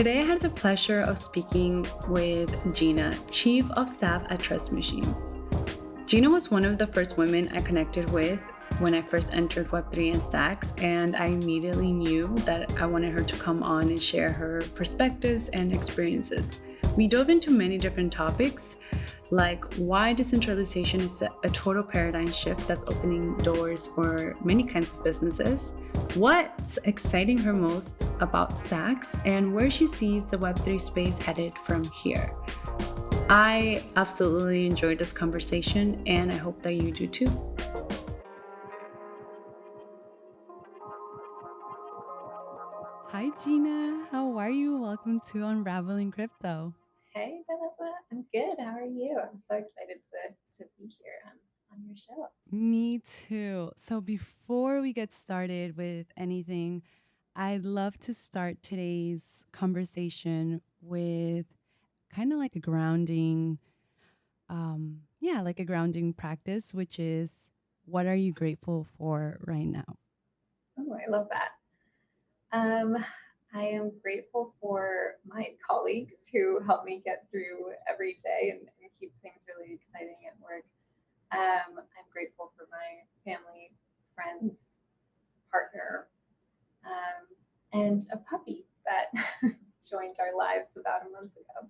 Today, I had the pleasure of speaking with Gina, Chief of Staff at Trust Machines. Gina was one of the first women I connected with when I first entered Web3 and Stacks, and I immediately knew that I wanted her to come on and share her perspectives and experiences. We dove into many different topics, like why decentralization is a total paradigm shift that's opening doors for many kinds of businesses, what's exciting her most about Stacks, and where she sees the Web3 space headed from here. I absolutely enjoyed this conversation, and I hope that you do too. Hi, Gina. How are you? Welcome to Unraveling Crypto. Hey, Vanessa. I'm good. How are you? I'm so excited to be here on your show. Me too. So, before we get started with anything, I'd love to start today's conversation with kind of like a grounding, like a grounding practice, which is what are you grateful for right now? Oh, I love that. Um, I am grateful for my colleagues who help me get through every day and keep things really exciting at work. I'm grateful for my family, friends, partner, and a puppy that joined our lives about a month ago.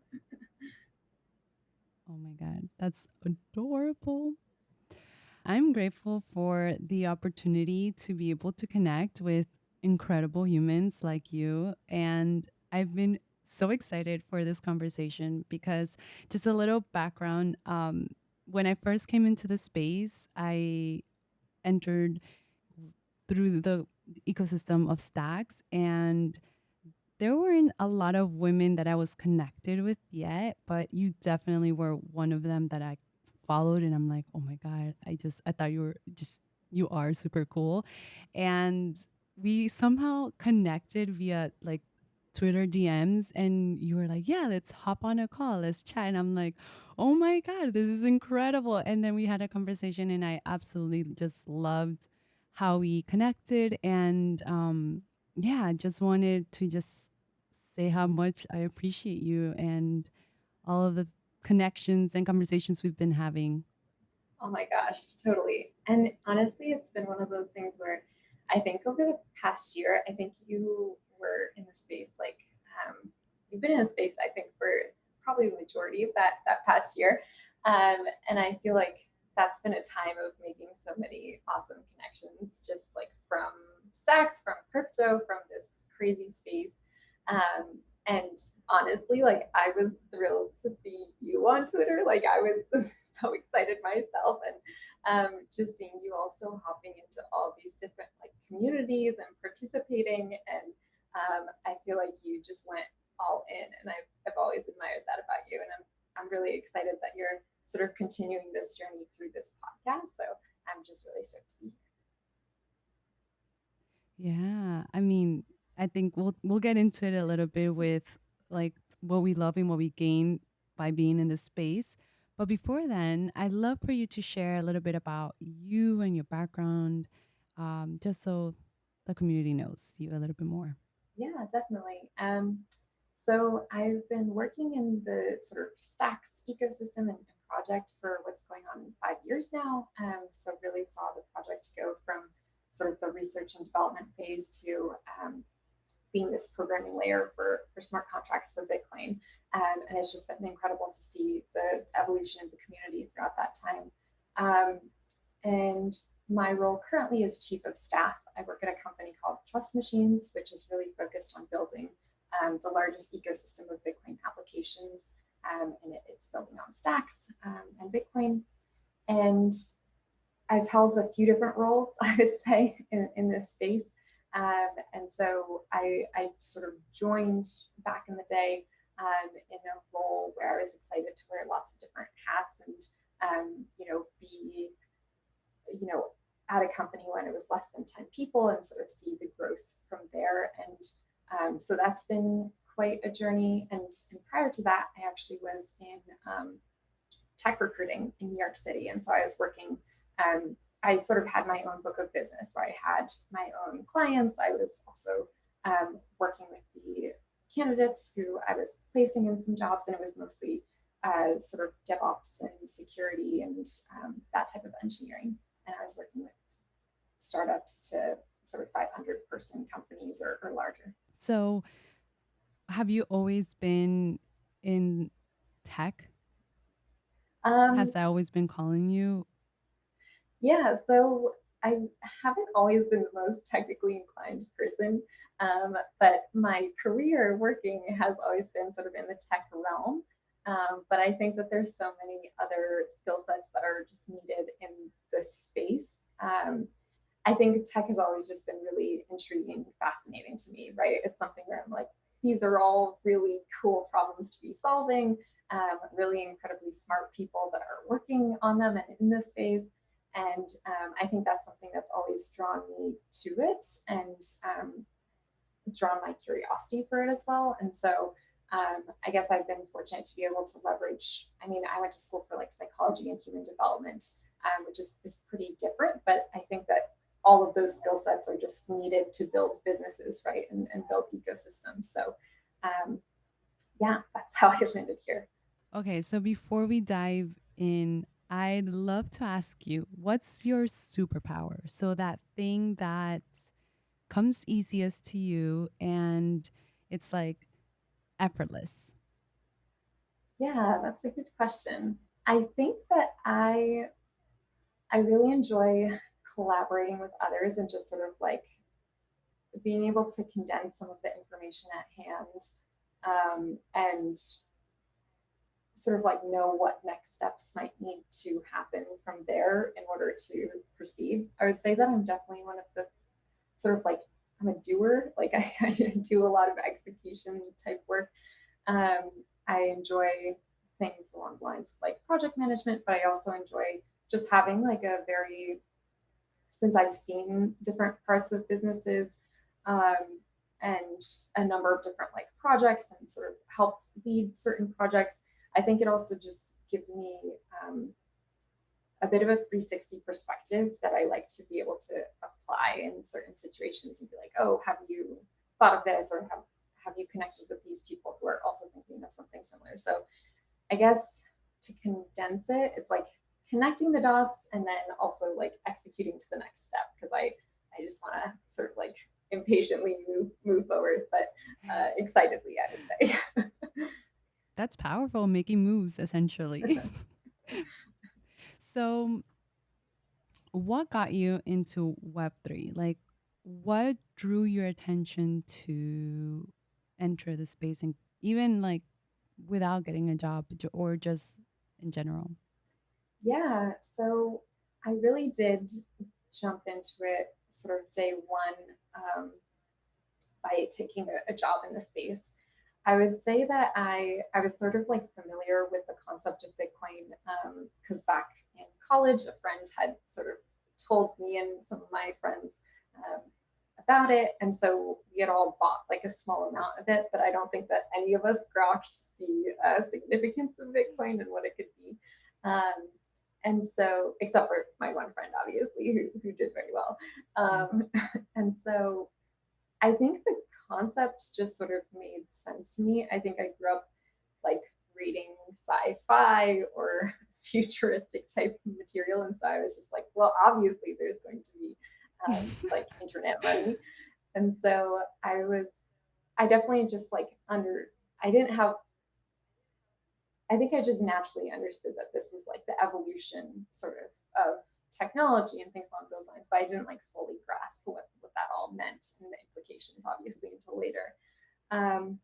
Oh my God, that's adorable. I'm grateful for the opportunity to be able to connect with incredible humans like you. And I've been so excited for this conversation because just a little background. When I first came into the space, I entered through the ecosystem of Stacks, and there weren't a lot of women that I was connected with yet, but you definitely were one of them that I followed, and I'm like, oh my God, I thought you are super cool. And we somehow connected via like Twitter DMs, and you were like, yeah, let's hop on a call, let's chat. And I'm like, oh my God, this is incredible. And then we had a conversation, and I absolutely just loved how we connected. And yeah, I just wanted to just say how much I appreciate you and all of the connections and conversations we've been having. Oh my gosh, totally. And honestly, it's been one of those things where I think over the past year, I think you were in the space you've been in a space I think for probably the majority of that past year. And I feel like that's been a time of making so many awesome connections, just like from stacks, from crypto, from this crazy space. Um, and honestly, like I was thrilled to see you on Twitter. Like I was so excited myself, and just seeing you also hopping into all these different like communities and participating. And I feel like you just went all in, and I've always admired that about you. And I'm really excited that you're sort of continuing this journey through this podcast. So I'm just really stoked to be here. Yeah, I mean, I think we'll get into it a little bit with like what we love and what we gain by being in this space. But before then, I'd love for you to share a little bit about you and your background, just so the community knows you a little bit more. Yeah, definitely. So I've been working in the sort of Stacks ecosystem and project for what's going on 5 years now. So really saw the project go from sort of the research and development phase to being this programming layer for smart contracts for Bitcoin. And it's just been incredible to see the evolution of the community throughout that time. And my role currently is chief of staff. I work at a company called Trust Machines, which is really focused on building the largest ecosystem of Bitcoin applications. And it's building on stacks and Bitcoin. And I've held a few different roles, I would say, in this space. And so I sort of joined back in the day in a role where I was excited to wear lots of different hats and, be at a company when it was less than 10 people and sort of see the growth from there. And so that's been quite a journey. And prior to that, I actually was in tech recruiting in New York City. And so I was working, I sort of had my own book of business where I had my own clients. I was also working with the candidates who I was placing in some jobs, and it was mostly sort of DevOps and security and that type of engineering. And I was working with startups to sort of 500-person companies or larger. So, have you always been in tech? Has Um, that always been calling you? Yeah, so I haven't always been the most technically inclined person, but my career working has always been sort of in the tech realm. But I think that there's so many other skill sets that are just needed in this space. I think tech has always just been really intriguing, fascinating to me, right? It's something where I'm like, these are all really cool problems to be solving, really incredibly smart people that are working on them and in this space. And I think that's something that's always drawn me to it and drawn my curiosity for it as well. And so I guess I've been fortunate to be able to leverage. I mean, I went to school for like psychology and human development, which is pretty different. But I think that all of those skill sets are just needed to build businesses, right, and build ecosystems. So um, yeah, that's how I landed here. Okay, so before we dive in, I'd love to ask you, what's your superpower? So that thing that comes easiest to you and it's like effortless. Yeah, that's a good question. I think that I really enjoy collaborating with others and just sort of like being able to condense some of the information at hand and sort of like know what next steps might need to happen from there in order to proceed. I would say that I'm definitely one of the sort of like I'm a doer. Like I do a lot of execution type work. Um, I enjoy things along the lines of like project management, but I also enjoy just having like a very since I've seen different parts of businesses um, and a number of different like projects and sort of helps lead certain projects, I think it also just gives me a bit of a 360 perspective that I like to be able to apply in certain situations and be like, oh, have you thought of this or have you connected with these people who are also thinking of something similar? So I guess to condense it, it's like connecting the dots and then also like executing to the next step because I just want to sort of like impatiently move forward, but excitedly, I would say. That's powerful, making moves essentially. So, what got you into Web3? Like, what drew your attention to enter the space and even like without getting a job or just in general? Yeah, so I really did jump into it sort of day one by taking a job in the space. I would say that I was sort of like familiar with the concept of Bitcoin because back in college, a friend had sort of told me and some of my friends um, about it, and so we had all bought like a small amount of it. But I don't think that any of us grokked the significance of Bitcoin and what it could be. Um, and so, except for my one friend, obviously, who did very well. Yeah. And so I think the concept just sort of made sense to me. I think I grew up like reading sci-fi or futuristic type material, and so I was just like, well, obviously there's going to be like internet money, and so I definitely just like I didn't have. I think I just naturally understood that this was like the evolution sort of technology and things along those lines, but I didn't like fully grasp what that all meant and the implications, obviously, until later. Um,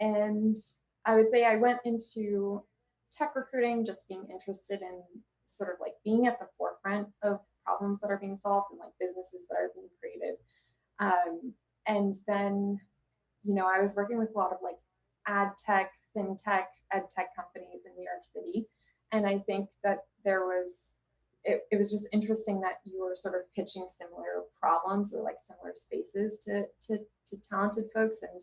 and I would say I went into tech recruiting just being interested in sort of like being at the forefront of problems that are being solved and like businesses that are being created. And then, I was working with a lot of like ad tech, fintech, ed tech companies in New York City. And I think that it was just interesting that you were sort of pitching similar problems or like similar spaces to talented folks. And,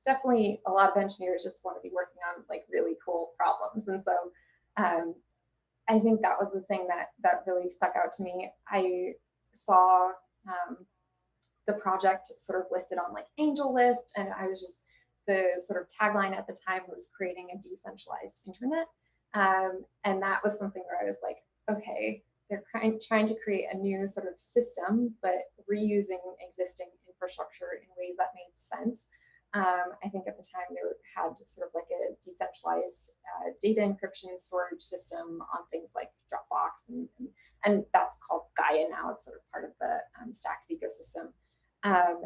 definitely a lot of engineers just want to be working on like really cool problems. And so um, I think that was the thing that really stuck out to me. I saw um, the project sort of listed on like Angel List, and I was just the sort of tagline at the time was creating a decentralized internet, and that was something where I was like, okay, they're trying to create a new sort of system, but reusing existing infrastructure in ways that made sense. I think at the time they had sort of like a decentralized data encryption storage system on things like Dropbox, and that's called Gaia now. It's sort of part of the Stacks ecosystem.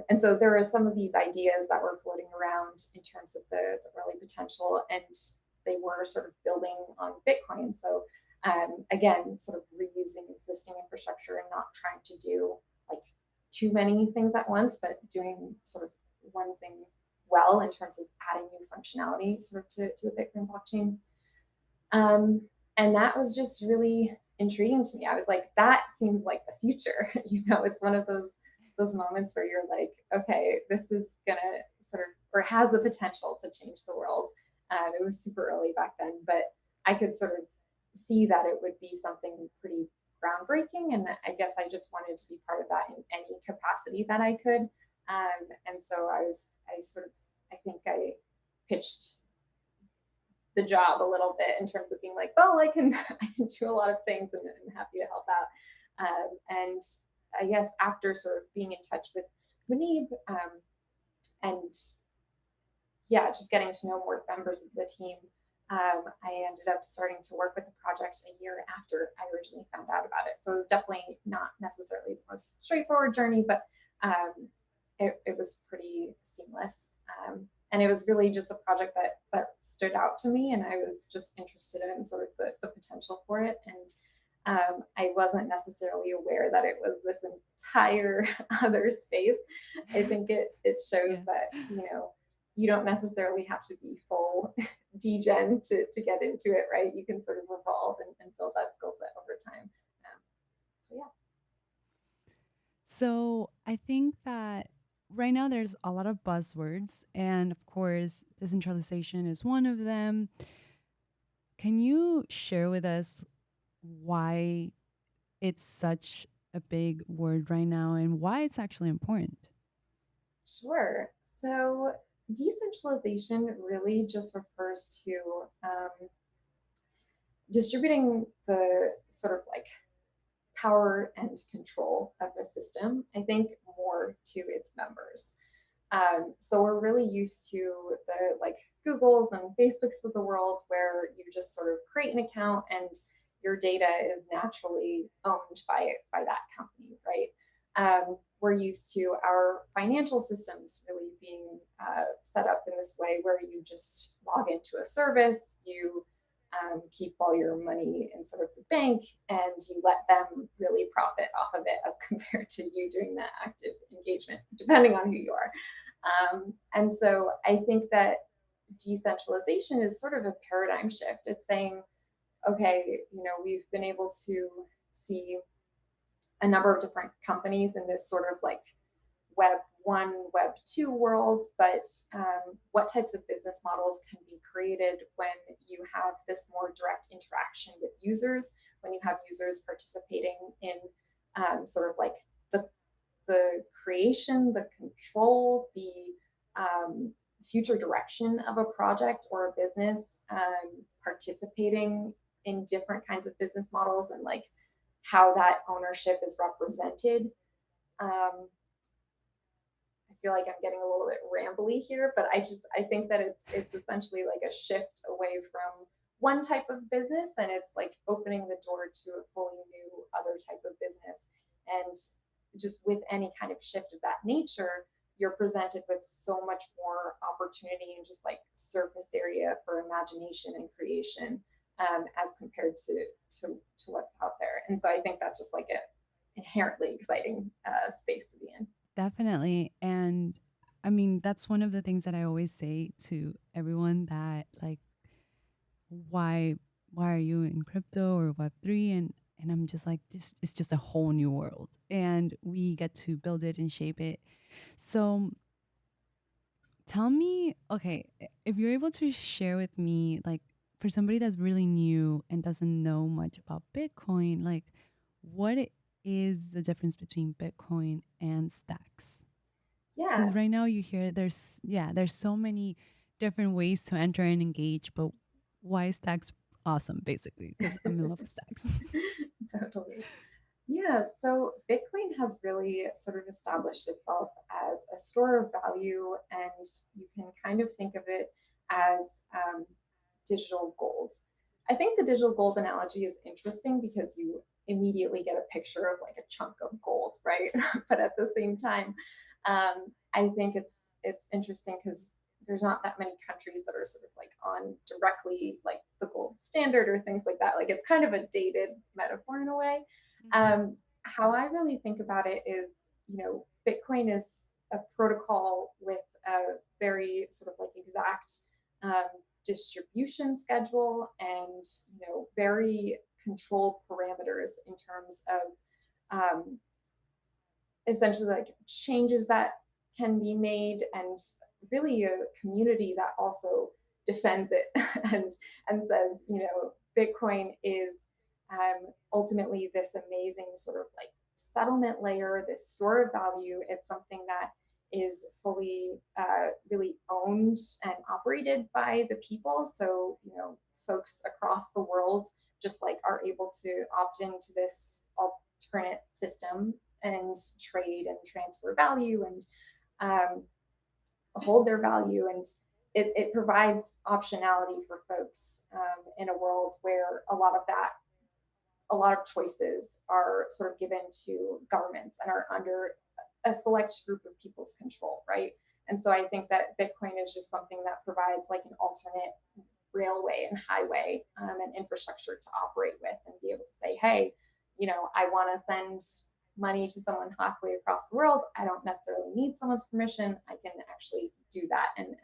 And so there are some of these ideas that were floating around in terms of the early potential, and they were sort of building on Bitcoin. So again, sort of reusing existing infrastructure and not trying to do like too many things at once, but doing sort of one thing well in terms of adding new functionality sort of to the Bitcoin blockchain. Um, and that was just really intriguing to me. I was like, that seems like the future. It's one of those moments where you're like, okay, this is gonna sort of or has the potential to change the world. It was super early back then, but I could sort of see that it would be something pretty groundbreaking, and I guess I just wanted to be part of that in any capacity that I could. And so I think I pitched the job a little bit in terms of being like, well, I can do a lot of things, and I'm happy to help out. And I guess after sort of being in touch with Munib, and yeah, just getting to know more members of the team, I ended up starting to work with the project a year after I originally found out about it. So it was definitely not necessarily the most straightforward journey, but it was pretty seamless. And it was really just a project that stood out to me, and I was just interested in sort of the potential for it. And I wasn't necessarily aware that it was this entire other space. I think it shows Yeah. that you don't necessarily have to be full degen to get into it, right? You can sort of evolve and build that skill set over time. So yeah. So I think that right now there's a lot of buzzwords, and of course, decentralization is one of them. Can you share with us why it's such a big word right now and why it's actually important? Sure. So decentralization really just refers to distributing the sort of like power and control of a system, I think, more to its members. So we're really used to the like Googles and Facebooks of the world where you just sort of create an account and your data is naturally owned by that company, right? We're used to our financial systems really being set up in this way where you just log into a service, you keep all your money in sort of the bank, and you let them really profit off of it as compared to you doing that active engagement, depending on who you are. And so I think that decentralization is sort of a paradigm shift. It's saying, okay, we've been able to see a number of different companies in this sort of like Web 1, Web 2 worlds, but what types of business models can be created when you have this more direct interaction with users, when you have users participating in sort of like the, the creation, the control, the future direction of a project or a business, participating in different kinds of business models and like how that ownership is represented. I feel like I'm getting a little bit rambly here, but I think that it's essentially like a shift away from one type of business, and it's like opening the door to a fully new other type of business. And just with any kind of shift of that nature, you're presented with so much more opportunity and just like surface area for imagination and creation, as compared to what's out there. And so I think that's just like a inherently exciting space to be in. Definitely. And I mean, that's one of the things that I always say to everyone that like why why are you in crypto or web3 and I'm just like this it's just a whole new world and we get to build it and shape it. So tell me, okay, if you're able to share with me like for somebody that's really new and doesn't know much about Bitcoin, like what is the difference between Bitcoin and stacks? Yeah. Because right now you hear there's so many different ways to enter and engage, but why is stacks awesome basically? Because I'm in love with stacks. Totally. Yeah, so Bitcoin has really sort of established itself as a store of value, and you can kind of think of it as digital gold. I think the digital gold analogy is interesting because you immediately get a picture of like a chunk of gold, right? But at the same time, I think it's interesting because there's not that many countries that are sort of like on directly like the gold standard or things like that. Like it's kind of a dated metaphor in a way. Mhm. How I really think about it is, Bitcoin is a protocol with a very sort of like exact um, distribution schedule and very controlled parameters in terms of essentially like changes that can be made, and really a community that also defends it and says, Bitcoin is ultimately this amazing sort of like settlement layer, this store of value. It's something that is fully really owned and operated by the people. So, folks across the world just like are able to opt into this alternate system and trade and transfer value and um, hold their value. And it provides optionality for folks in a world where a lot of choices are sort of given to governments and are under a select group of people's control, right? And so I think that Bitcoin is just something that provides like an alternate railway and highway and infrastructure to operate with and be able to say, hey, I want to send money to someone halfway across the world. I don't necessarily need someone's permission. I can actually do that, and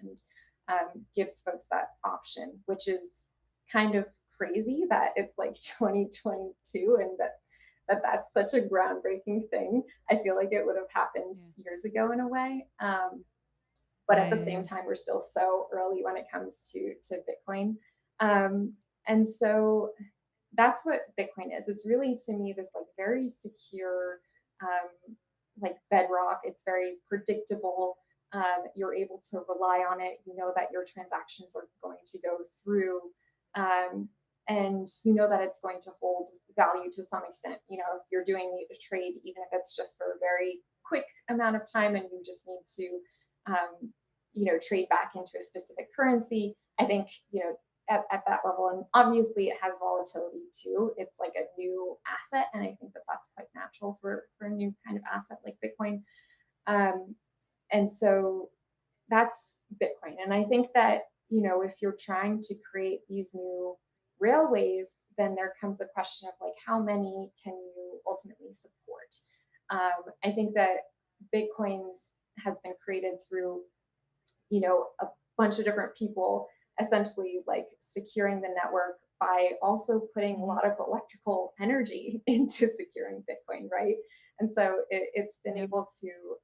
gives folks that option, which is kind of crazy that it's like 2022 and that's such a groundbreaking thing. I feel like it would have happened Yeah. years ago in a way. But at the same Right. time, we're still so early when it comes to Bitcoin. Um, and so that's what Bitcoin is. It's really to me this like very secure, like bedrock. It's very predictable. You're able to rely on it. You know that your transactions are going to go through, um, and you know that it's going to hold value to some extent. If you're doing a trade, even if it's just for a very quick amount of time, and you just need to, trade back into a specific currency. I think at that level. And obviously, it has volatility too. It's like a new asset. And I think that that's quite natural for a new kind of asset like Bitcoin. Um, and so that's Bitcoin. And I think that, if you're trying to create these new railways, then there comes a question of like, how many can you ultimately support? I think that Bitcoin's has been created through a bunch of different people essentially like securing the network by also putting a Hmm. lot of electrical energy into securing Bitcoin, right? And so Yep. it's been able to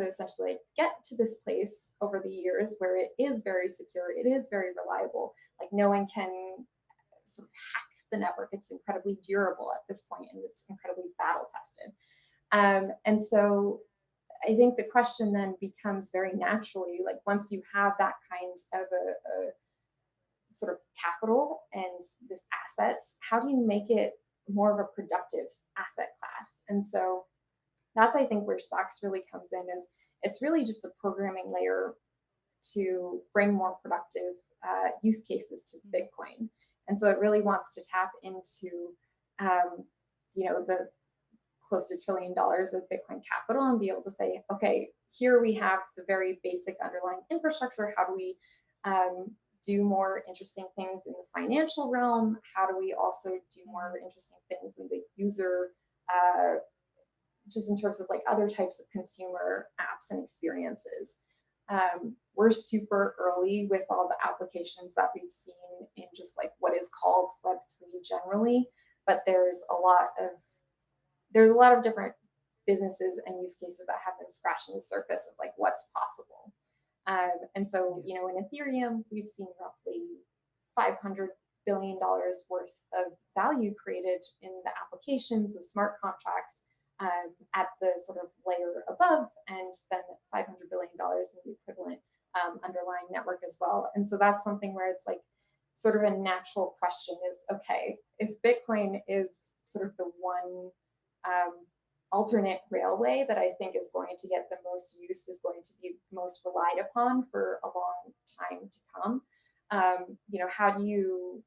essentially get to this place over the years where it is very secure, it is very reliable. Like no one can sort of hack the network. It's incredibly durable at this point, and it's incredibly battle tested. And so I think the question then becomes very naturally like once you have that kind of a sort of capital and this asset, how do you make it more of a productive asset class? And so that's I think where stocks really comes in is it's really just a programming layer to bring more productive use cases to Mhm. Bitcoin. And so it really wants to tap into um, the close to $1 trillion of Bitcoin capital and be able to say, okay, here we have the very basic underlying infrastructure. How do we do more interesting things in the financial realm? How do we also do more Mhm. interesting things in the user, uh, just in terms of like other types of consumer apps and experiences? We're super early with all the applications that we've seen in just like what is called Web3 generally, but there's a lot of different businesses and use cases that have been scratching the surface of like what's possible. And so, Yeah. in Ethereum, we've seen roughly $500 billion worth of value created in the applications, the smart contracts. at the sort of layer above, and then $500 billion in the equivalent underlying network as well. And so that's something where it's like sort of a natural question is, okay, if Bitcoin is sort of the one um, alternate railway that I think is going to get the most use, is going to be most relied upon for a long time to come. How do you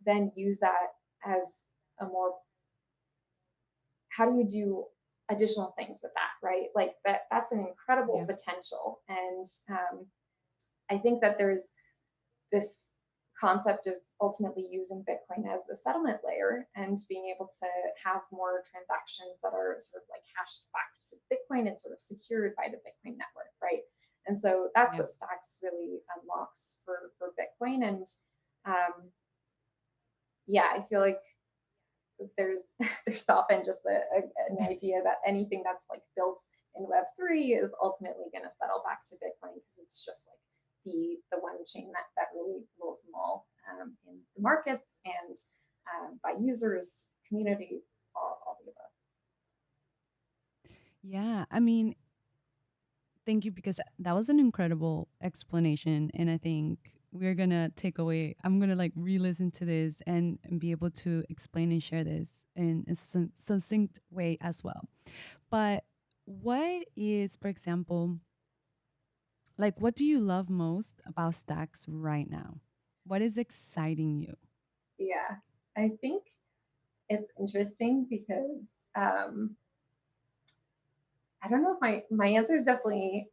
then use that as a more, how do you do additional things with that, right? Like that's an incredible Yeah. potential. And I think that there's this concept of ultimately using Bitcoin as a settlement layer and being able to have more transactions that are sort of like hashed back to Bitcoin and sort of secured by the Bitcoin network, right? And so that's Yeah. what Stacks really unlocks for Bitcoin. And um, yeah, I feel like there's there's often just an idea that anything that's like built in Web3 is ultimately going to settle back to Bitcoin because it's just like the one chain that really rules them all in the markets and by users, community, all the above. Yeah. I mean, thank you, because that was an incredible explanation. And I think we're going to take away, I'm going to like re listen to this and be able to explain and share this in a succinct way as well. But what is, for example, like, what do you love most about Stacks right now? What is exciting you? Yeah, I think it's interesting because I don't know if my answer is definitely.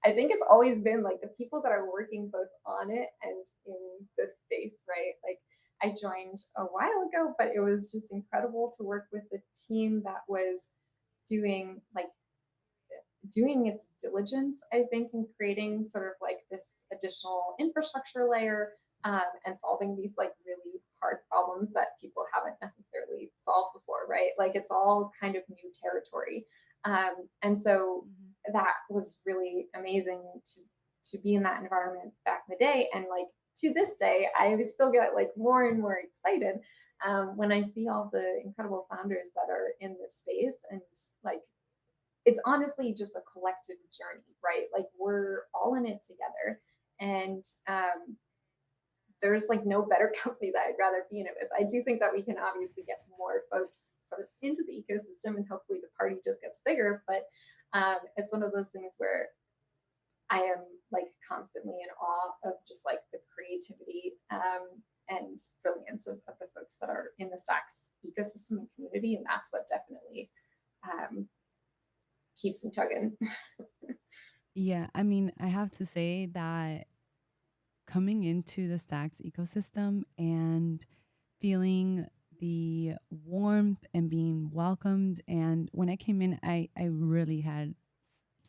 I think it's always been like the people that are working both on it and in this space, right? Like I joined a while ago, but it was just incredible to work with the team that was doing like doing its diligence, I think, in creating sort of like this additional infrastructure layer and solving these like really hard problems that people haven't necessarily solved before, right? Like it's all kind of new territory. And so Mhm. that was really amazing to be in that environment back in the day. And like to this day, I still get like more and more excited when I see all the incredible founders that are in this space and like it's honestly just a collective journey, right? Like we're all in it together. And there's like no better company that I'd rather be in it with. I do think that we can obviously get more folks sort of into the ecosystem and hopefully the party just gets bigger. But it's one of those things where I am like constantly in awe of just like the creativity and brilliance of the folks that are in the Stacks ecosystem and community. And that's what definitely um, keeps me chugging. Yeah, I mean, I have to say that coming into the Stacks ecosystem and feeling the warmth and being welcomed. And when I came in, I really had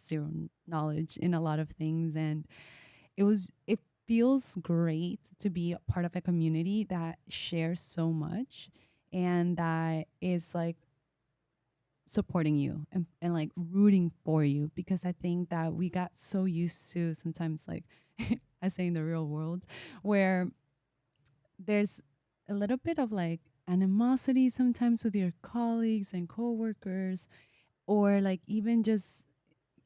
zero knowledge in a lot of things. And it feels great to be a part of a community that shares so much and that is like supporting you and like rooting for you, because I think that we got so used to sometimes like I say in the real world where there's a little bit of like animosity sometimes with your colleagues and coworkers, or like even just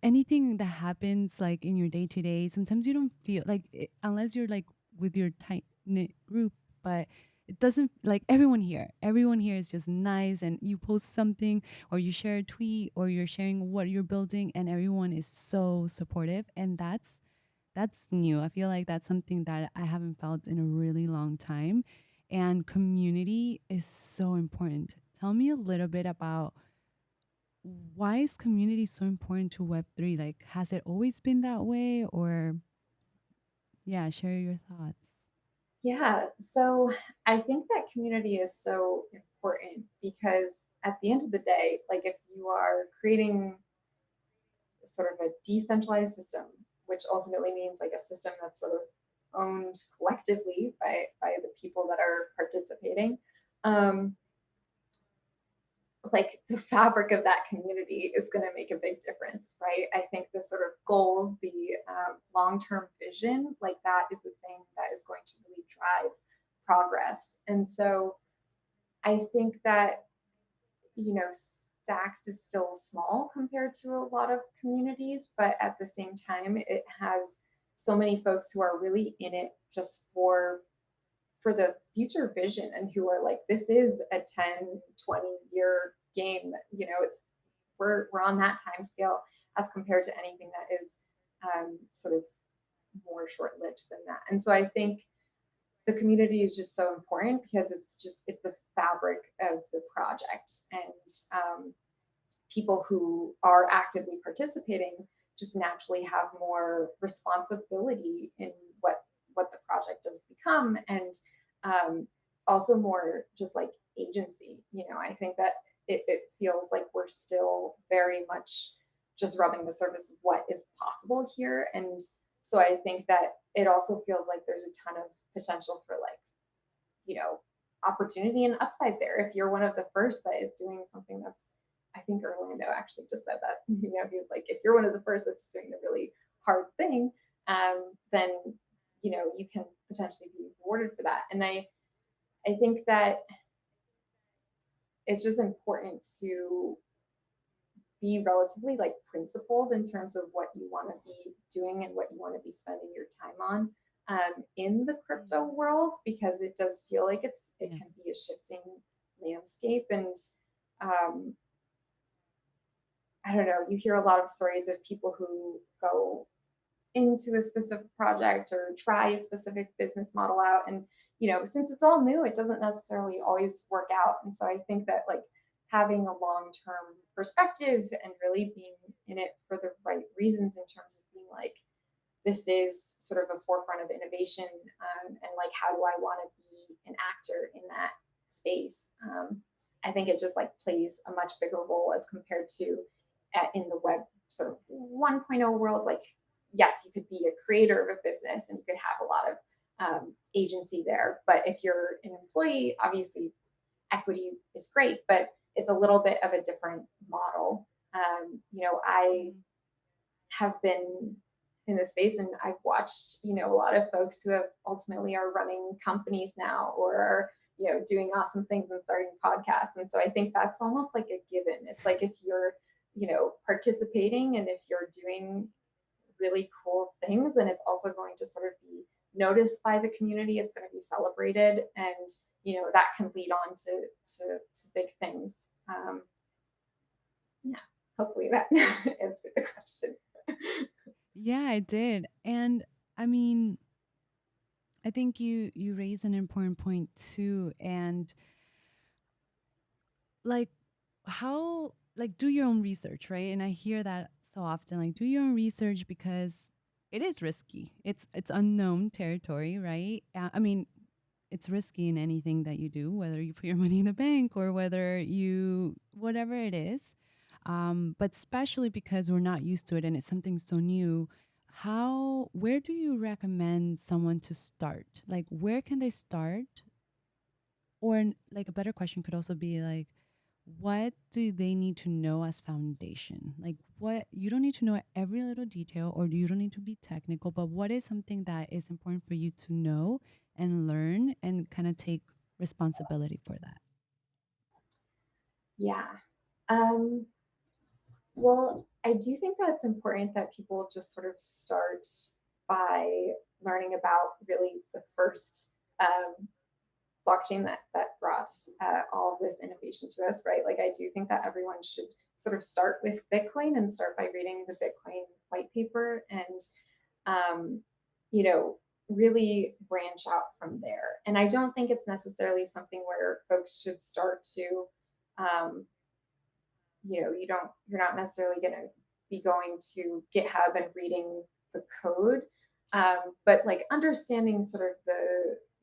anything that happens like in your day to day. Sometimes you don't feel like it, unless you're like with your tight knit group, but it doesn't like everyone here is just nice, and you post something or you share a tweet or you're sharing what you're building and everyone is so supportive. And that's new. I feel like that's something that I haven't felt in a really long time. And community is so important. Tell me a little bit about why is community so important to Web3? Like, has it always been that way? Or, yeah, share your thoughts. Yeah, so I think that community is so important because at the end of the day, like if you are creating sort of a decentralized system, which ultimately means like a system that's sort of owned collectively by the people that are participating, um, like the fabric of that community is going to make a big difference, right? I think the sort of goals, the long-term vision, like that is the thing that is going to really drive progress. And so I think that, you know, Dax is still small compared to a lot of communities, but at the same time, it has so many folks who are really in it just for the future vision and who are like, this is a 10, 20-year game. It's we're on that time scale as compared to anything that is sort of more short-lived than that. And so I think the community is just so important because it's the fabric of the project, and people who are actively participating just naturally have more responsibility in what the project does become, and also more just like agency. I think that it feels like we're still very much just rubbing the surface of what is possible here, and so I think that it also feels like there's a ton of potential for like you know opportunity and upside there if you're one of the first that is doing something that's. I think Orlando actually just said that. He was like, if you're one of the first that's doing the really hard thing, then you can potentially be rewarded for that. And I think that it's just important to be relatively like principled in terms of what you want to be doing and what you want to be spending your time on in the crypto Mhm. world, because it does feel like it Yeah. can be a shifting landscape. And um, I don't know, you hear a lot of stories of people who go into a specific project or try a specific business model out, and since it's all new, it doesn't necessarily always work out. And so I think that like having a long-term perspective and really being in it for the right reasons, in terms of being like, this is sort of a forefront of innovation, and like, how do I want to be an actor in that space. I think it just like plays a much bigger role as compared to in the web sort of 1.0 world. Like, yes, you could be a creator of a business and you could have a lot of agency there, but if you're an employee, obviously equity is great, but it's a little bit of a different model. I Mhm. have been in the space, and I've watched, a lot of folks who have ultimately are running companies now, or are, doing awesome things and starting podcasts. And so I think that's almost like a given. It's like, if you're, participating and if you're doing really cool things, then it's also going to sort of be noticed by the community. It's going to be celebrated, and that can lead on to big things. Yeah, hopefully that answered the question. Yeah, I did. And I mean, I think you raise an important point too. And like, how, like, do your own research, right? And I hear that so often, like, do your own research, because it is risky. It's unknown territory, right? I mean, it's risky in anything that you do, whether you put your money in the bank or whether you, whatever it is. But especially because we're not used to it and it's something so new. Where do you recommend someone to start? Like, where can they start? Like, a better question could also be like, what do they need to know as foundation? Like, what, you don't need to know every little detail, or you don't need to be technical, but what is something that is important for you to know and learn and kind of take responsibility for that? Yeah. Um, well, I do think that it's important that people just sort of start by learning about really the first blockchain that brought all of this innovation to us, right? Like, I do think that everyone should sort of start with Bitcoin and start by reading the Bitcoin white paper, and um, you know, really branch out from there. And I don't think it's necessarily something where folks should start to um, you're not necessarily going to be going to GitHub and reading the code, but like understanding sort of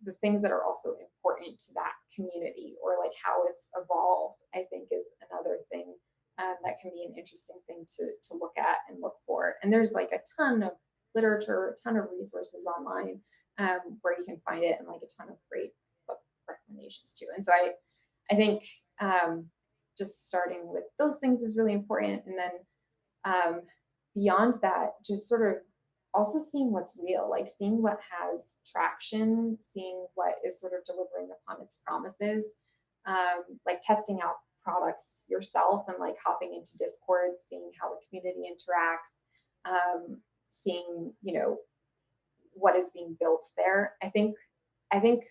the things that are also important to that community, or like how it's evolved, I think is another thing that can be an interesting thing to look at and look for. And there's like a ton of literature, a ton of resources online where you can find it, and like a ton of great book recommendations too. And so I think um, just starting with those things is really important. And then um, beyond that, just sort of also seeing what's real, like seeing what has traction, seeing what is sort of delivering upon its promises, like testing out products yourself and like hopping into Discord, seeing how the community interacts, seeing, what is being built there. I think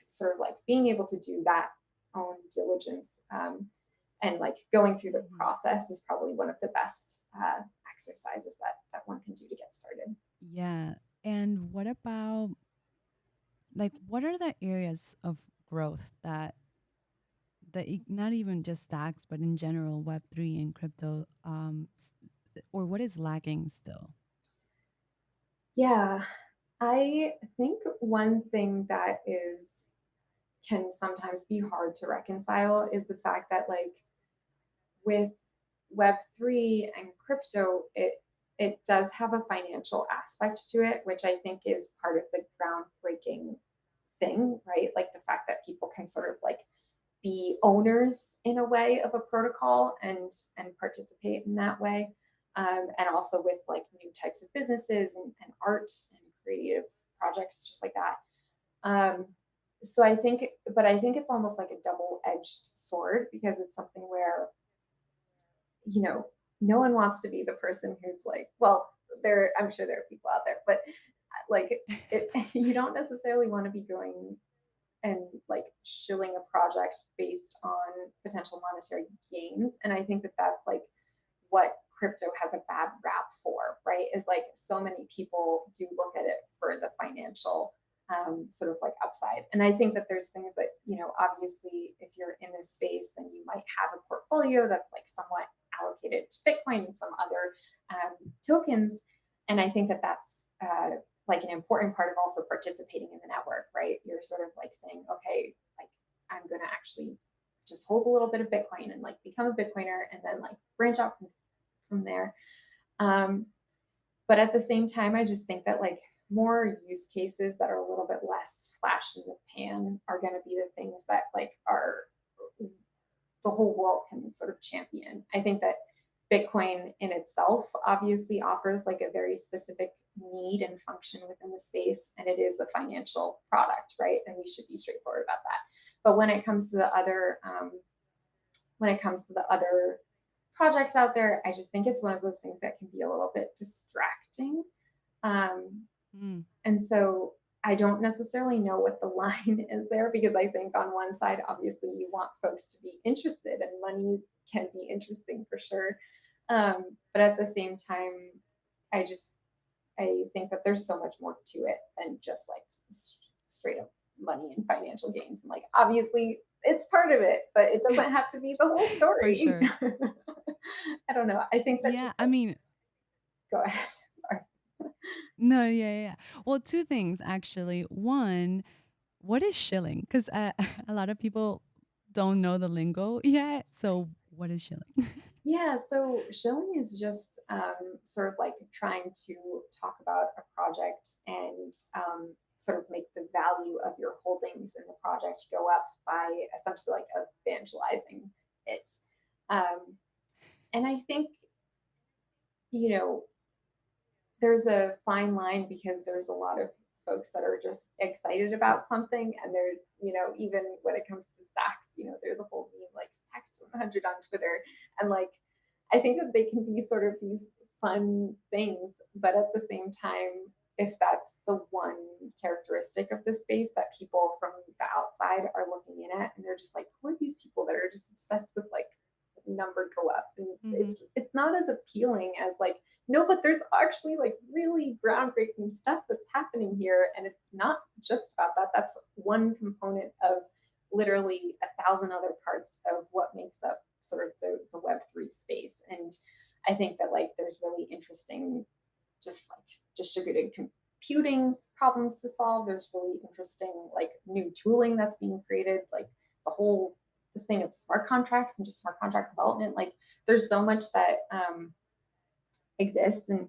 sort of like being able to do that own diligence, and like going through the Mhm. process is probably one of the best exercises that one can do to get started. Yeah. And what about, like, what are the areas of growth that not even just stacks, but in general, Web3 and crypto, or what is lacking still? Yeah, I think one thing that is can sometimes be hard to reconcile is the fact that like with Web3 and crypto, it does have a financial aspect to it, which I think is part of the groundbreaking thing, right? Like the fact that people can sort of like be owners in a way of a protocol and participate in that way. And also with like new types of businesses and art and creative projects just like that. um, so I think it's almost like a double-edged sword because it's something where, you know, no one wants to be the person who's like, well, I'm sure there are people out there, but like it, you don't necessarily want to be going and like shilling a project based on potential monetary gains. And I think that that's like what crypto has a bad rap for, right? Is like so many people do look at it for the financial sort of like upside. And I think that there's things that, obviously, if you're in this space, then you might have a portfolio that's like somewhat allocated to Bitcoin and some other tokens. And I think that that's like an important part of also participating in the network, right? You're sort of like saying, okay, like I'm going to actually just hold a little bit of Bitcoin and like become a Bitcoiner and then like branch out from there. Um, but at the same time, I just think that like more use cases that are a little bit less flash in the pan are going to be the things that like are the whole world can sort of champion. I think that Bitcoin in itself obviously offers like a very specific need and function within the space, and it is a financial product, right? And we should be straightforward about that. But when it comes to the other projects out there, I just think it's one of those things that can be a little bit distracting. Um, Mm, and so I don't necessarily know what the line is there because I think on one side, obviously, you want folks to be interested and money can be interesting for sure. But at the same time, I just I think that there's so much more to it than just like straight up money and financial gains. And like obviously it's part of it, but it doesn't have to be the whole for story. sure. I don't know. I think that Yeah. just I like mean, go ahead. Sorry. no, yeah, yeah. Well, two things actually. One, what is shilling? Because a lot of people don't know the lingo yet. So, what is shilling? Yeah, so shilling is just sort of like trying to talk about a project and sort of make the value of your holdings in the project go up by essentially like evangelizing it. Um, and I think, you know, there's a fine line because there's a lot of folks that are just excited about something and they're, even when it comes to stacks, there's a whole meme like stacks to 100 on Twitter. And like, I think that they can be sort of these fun things, but at the same time, if that's the one characteristic of the space that people from the outside are looking in at and they're just like, who are these people that are just obsessed with like number go up? And Hmm. it's not as appealing as like, no, but there's actually like really groundbreaking stuff that's happening here. And it's not just about that. That's one component of literally 1,000 other parts of what makes up sort of the Web3 space. And I think that like there's really interesting, just like distributed computing problems to solve. There's really interesting like new tooling that's being created, like the thing of smart contracts and just smart contract development. Like there's so much that exists, and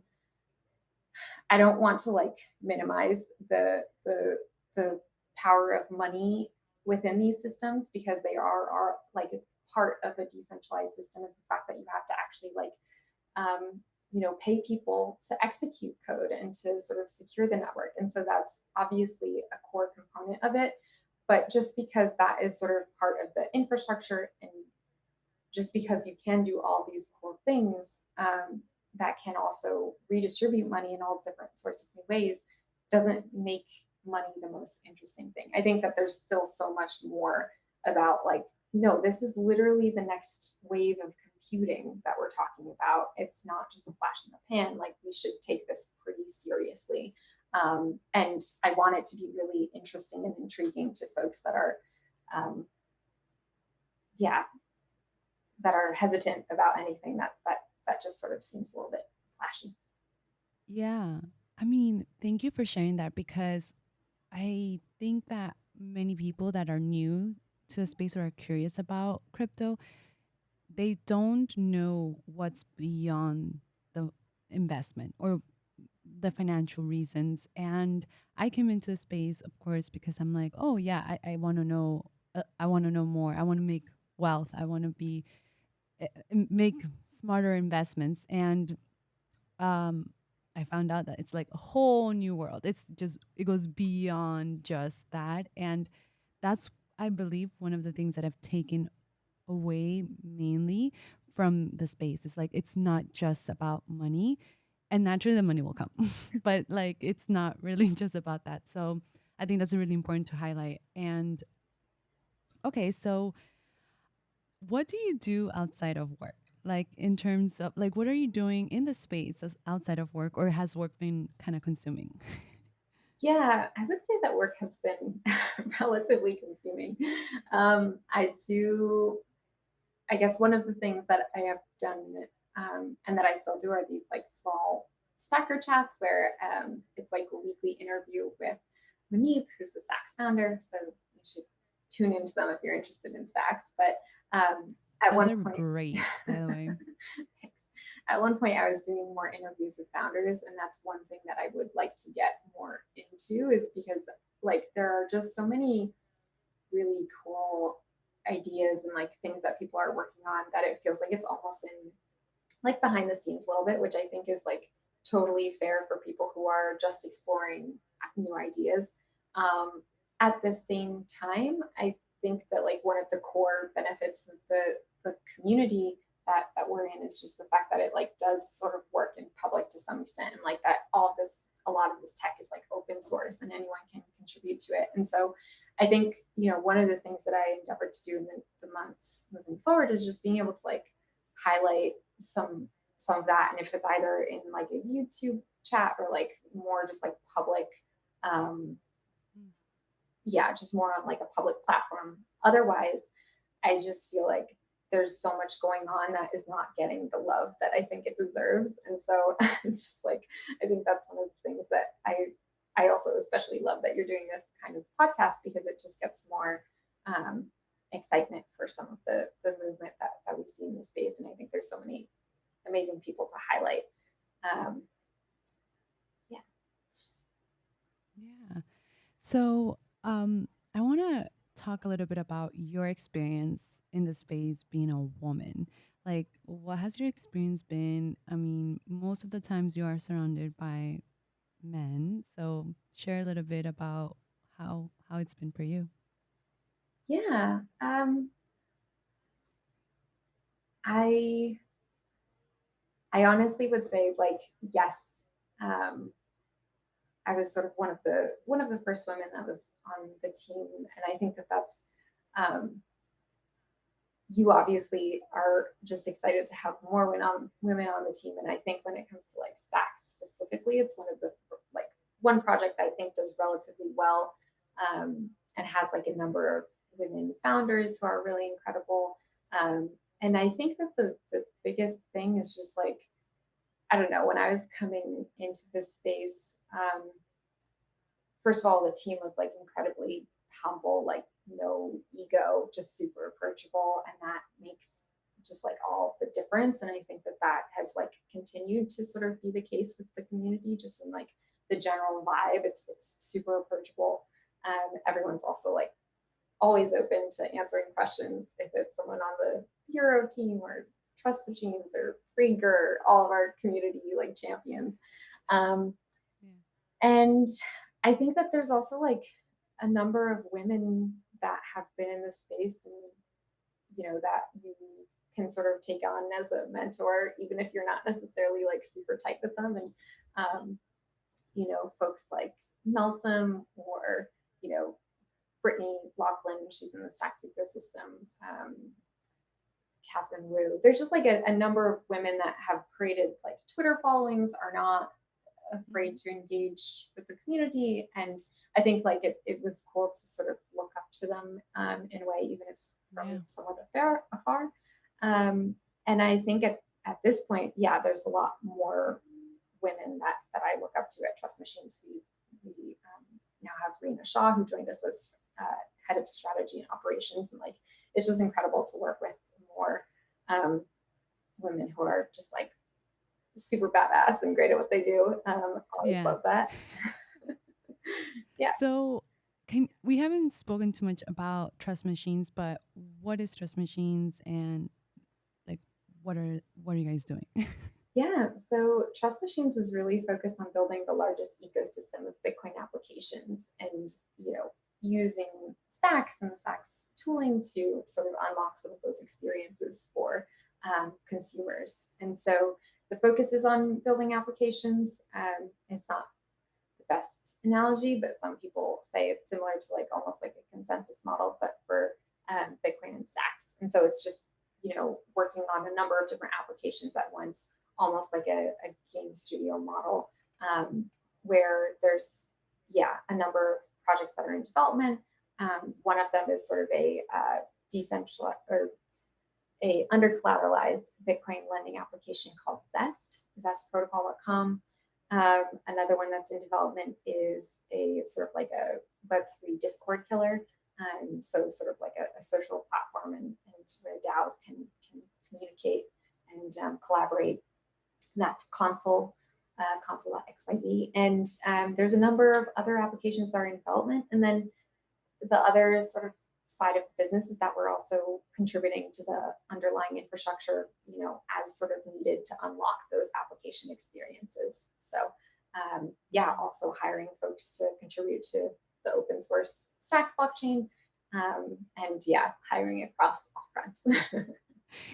I don't want to like minimize the power of money within these systems because they are like part of a decentralized system is the fact that you have to actually like pay people to execute code and to sort of secure the network. And so that's obviously a core component of it. But just because that is sort of part of the infrastructure and just because you can do all these cool things that can also redistribute money in all different sorts of new ways doesn't make money the most interesting thing. I think that there's still so much more about like, no, this is literally the next wave of computing that we're talking about. It's not just a flash in the pan. Like, we should take this pretty seriously. And I want it to be really interesting and intriguing to folks that are, um, yeah, that are hesitant about anything that just sort of seems a little bit flashy. Yeah. I mean, thank you for sharing that because I think that many people that are new to the space or are curious about crypto, they don't know what's beyond the investment or the financial reasons. And I came into the space, of course, because I'm like, oh yeah, I want to know, I want to know more. I want to make wealth. I want to be make smarter investments. And um, I found out that it's like a whole new world. It's just it goes beyond just that, and that's I believe one of the things that I've taken away mainly from the space. It's like it's not just about money, and naturally the money will come, but like it's not really just about that. So I think that's really important to highlight. And okay, so what do you do outside of work? Like in terms of like what are you doing in the space outside of work, or has work been kind of consuming? Yeah, I would say that work has been relatively consuming. I do, I guess one of the things that I have done and that I still do are these like small stacker chats where it's like a weekly interview with Manip, who's the Stacks founder. So you should tune into them if you're interested in Stacks. But at Those one are point, great, by the way. thanks. At one point, I was doing more interviews with founders, and that's one thing that I would like to get more into, is because like there are just so many really cool ideas and like things that people are working on that it feels like it's almost in like behind the scenes a little bit, which I think is like totally fair for people who are just exploring new ideas. Um, at the same time, I think that like one of the core benefits of the community that we're in is just the fact that it like does sort of work in public to some extent, and like that all of this, a lot of this tech is like open source and anyone can contribute to it. And so I think, you know, one of the things that I endeavored to do in the months moving forward is just being able to like highlight some of that. And if it's either in like a YouTube chat or like more just like public, um, Mm. yeah, just more on like a public platform. Otherwise, I just feel like there's so much going on that is not getting the love that I think it deserves. And so it's just like, I think that's one of the things that I also especially love that you're doing this kind of podcast, because it just gets more um, excitement for some of the movement that we see in the space. And I think there's so many amazing people to highlight. Um, yeah. Yeah. So, I want to talk a little bit about your experience in the space being a woman. Like, what has your experience been? I mean, most of the times you are surrounded by men. So, share a little bit about how it's been for you. Yeah. I I honestly would say like yes. Um, I was sort of one of the first women that was on the team, and I think that that's you obviously are just excited to have more women on the team. And I think when it comes to like stacks specifically, it's one of the like one project that I think does relatively well, and has like a number of women founders who are really incredible. And I think that the biggest thing is just like, I don't know, when I was coming into this space, first of all, the team was like incredibly humble, like no ego, just super approachable. And that makes just like all the difference. And I think that that has like continued to sort of be the case with the community, just in like the general vibe. It's super approachable. Everyone's also like always open to answering questions if it's someone on the hero team or trust machines or Freaker, all of our community like champions. Um, Yeah. and I think that there's also like a number of women that have been in the space, and you know that you can sort of take on as a mentor, even if you're not necessarily like super tight with them. And folks like Melsom or Brittany Lachlan, she's in the Stacks ecosystem. Catherine Wu. There's just like a number of women that have created like Twitter followings, are not Mhm. afraid to engage with the community. And I think like it was cool to sort of look up to them in a way, even if from Yeah. somewhat afar. Um, and I think at this point, yeah, there's a lot more women that I look up to at Trust Machines. We now have Rena Shaw, who joined us as head of strategy and operations, and like it's just incredible to work with more um, women who are just like super badass and great at what they do. I Yeah. love that. Yeah, So, can we haven't spoken too much about trust machines, but what is trust machines and like what are you guys doing? yeah. So Trust Machines is really focused on building the largest ecosystem of Bitcoin applications, and using Stacks and Stacks tooling to sort of unlock some of those experiences for consumers. And so the focus is on building applications. It's not the best analogy, but some people say it's similar to like almost like a consensus model, but for Bitcoin and Stacks. And so it's just working on a number of different applications at once, almost like a game studio model, where there's a number of projects that are in development. One of them is sort of a decentralized or a under collateralized Bitcoin lending application called zestprotocol.com. Another one that's in development is a sort of like a Web3 Discord killer. So sort of like a social platform, and where DAOs can communicate and collaborate. And that's console.xyz. And there's a number of other applications that are in development. And then the other sort of side of the business is that we're also contributing to the underlying infrastructure, as sort of needed to unlock those application experiences. So, also hiring folks to contribute to the open source Stacks blockchain, and hiring across all fronts.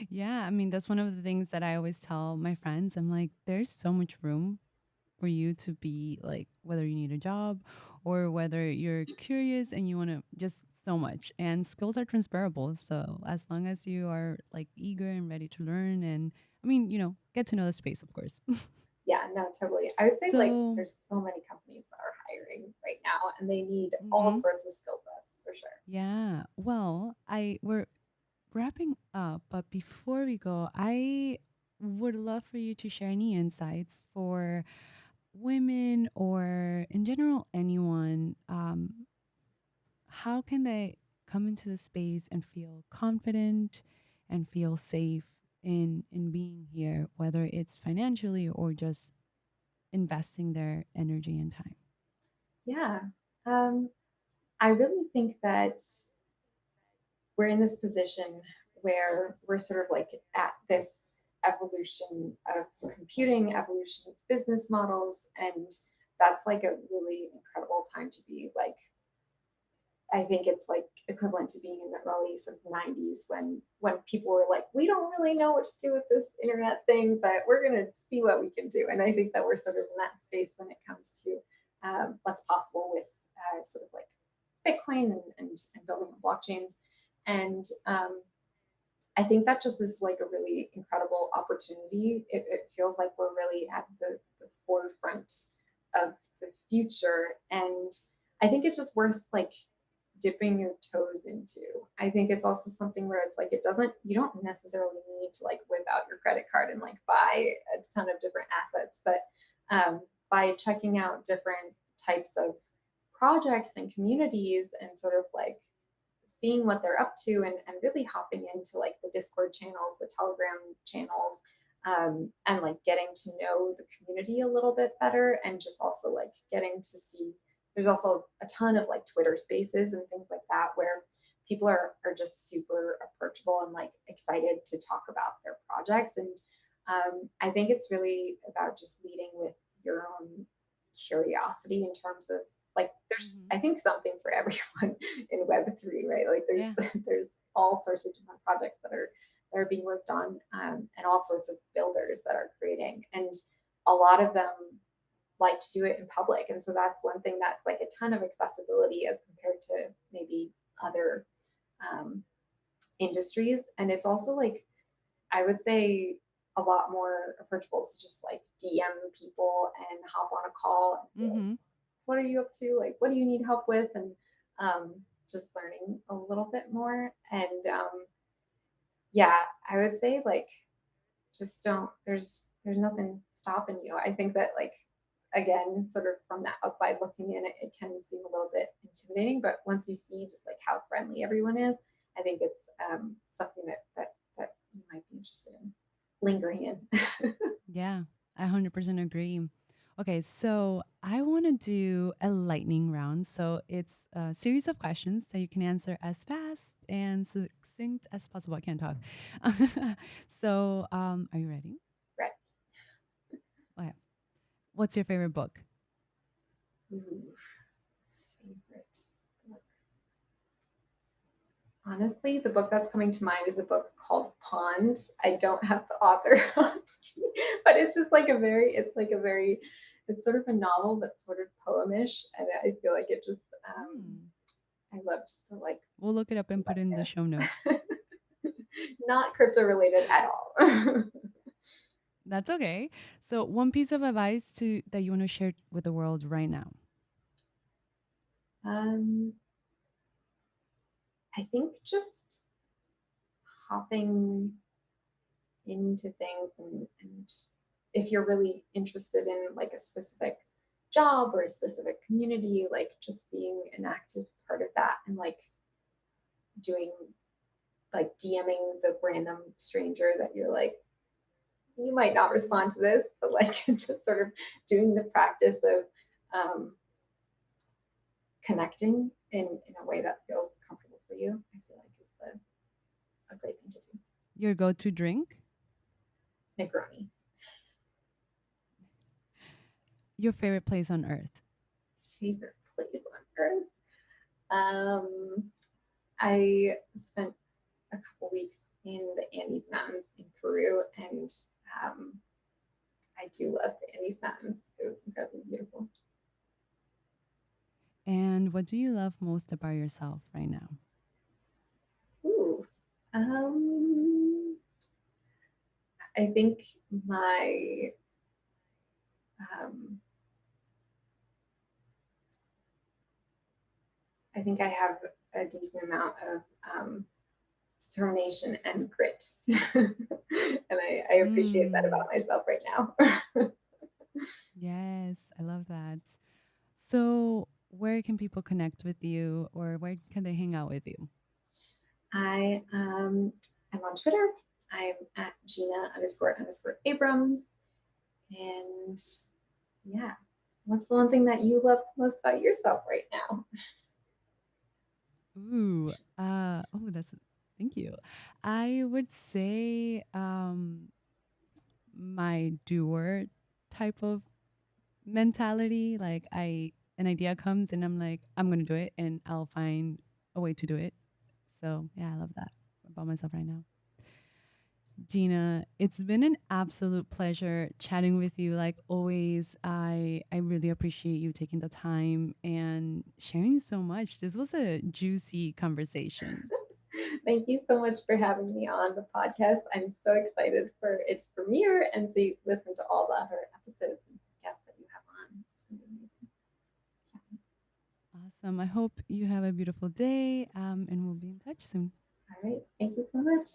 Yeah, I mean, that's one of the things that I always tell my friends. I'm like, there's so much room for you to be like, whether you need a job or whether you're curious and you want to just so much. And skills are transferable. So as long as you are like eager and ready to learn and I mean, get to know the space, of course. Yeah, no, totally. I would say like So, there's so many companies that are hiring right now, and they need all mhm, sorts of skill sets for sure. yeah. Well, we're wrapping up, but before we go, I would love for you to share any insights for women or in general anyone. How can they come into the space and feel confident and feel safe in being here, whether it's financially or just investing their energy and time? Yeah. Um, I really think that we're in this position where we're sort of like at this evolution of computing, evolution of business models, and that's like a really incredible time to be like. I think it's like equivalent to being in the early sort of 90s when people were like, we don't really know what to do with this internet thing, but we're gonna see what we can do. And I think that we're sort of in that space when it comes to what's possible with sort of like Bitcoin and building on blockchains. And I think that just is like a really incredible opportunity. It feels like we're really at the forefront of the future. And I think it's just worth like dipping your toes into. I think it's also something where it's like you don't necessarily need to like whip out your credit card and like buy a ton of different assets, but by checking out different types of projects and communities and sort of like seeing what they're up to, and really hopping into like the Discord channels, the Telegram channels, and like getting to know the community a little bit better, and just also like getting to see. There's also a ton of like Twitter spaces and things like that where people are just super approachable and like excited to talk about their projects. And I think it's really about just leading with your own curiosity in terms of like there's Hmm. I think something for everyone in Web3, right? Like there's Yeah. there's all sorts of different projects that are being worked on, and all sorts of builders that are creating. And a lot of them like to do it in public. And so that's one thing that's like a ton of accessibility as compared to maybe other um, industries. And it's also like, I would say, a lot more approachable to just like DM people and hop on a call and be like, Mm-hmm. what are you up to? Like, what do you need help with? And just learning a little bit more. And yeah, I would say like just don't there's nothing stopping you. I think that like again, sort of from the outside looking in, it can seem a little bit intimidating, but once you see just like how friendly everyone is, I think it's something that you might be interested in lingering in. Yeah, I 100% agree. Okay, so I want to do a lightning round. So it's a series of questions that you can answer as fast and succinct as possible. I can't talk. So, are you ready? Right. Okay. What's your favorite book? Ooh, favorite book. Honestly, the book that's coming to mind is a book called Pond. I don't have the author on, but it's just like it's like a very, it's sort of a novel, but sort of poemish. And I feel like it just, Hmm. I loved the like, We'll look it up and put it in the show notes. not crypto related at all. That's okay. So, one piece of advice to that you want to share with the world right now. um, I think just hopping into things and if you're really interested in like a specific job or a specific community, like just being an active part of that and like doing like DMing the random stranger that you're like, you might not respond to this, but like just sort of doing the practice of um, connecting in a way that feels comfortable for you, I feel like is a great thing to do. Your go to drink, Negroni. your favorite place on earth. Favorite place on earth. I spent a couple weeks in the Andes Mountains in Peru, and um, I do love the Andes Mountains. It was incredibly beautiful. And what do you love most about yourself right now? Ooh, um, I think my um, I think I have a decent amount of determination and grit, and I appreciate that Mm, about myself right now. yes, I love that. So, where can people connect with you or where can they hang out with you? I am on Twitter. I'm at Gina underscore Abrams. And yeah, what's the one thing that you love the most about yourself right now? Ooh, oh, thank you. I would say my doer type of mentality. Like, an idea comes and I'm like, I'm going to do it and I'll find a way to do it. So, yeah, I love that about myself right now. Gina, it's been an absolute pleasure chatting with you. Like always, I really appreciate you taking the time and sharing so much. This was a juicy conversation. Thank you so much for having me on the podcast. I'm so excited for its premiere and to listen to all the other episodes and guests that you have on. It's going to be amazing. Awesome. I hope you have a beautiful day, and we'll be in touch soon. All right. Thank you so much.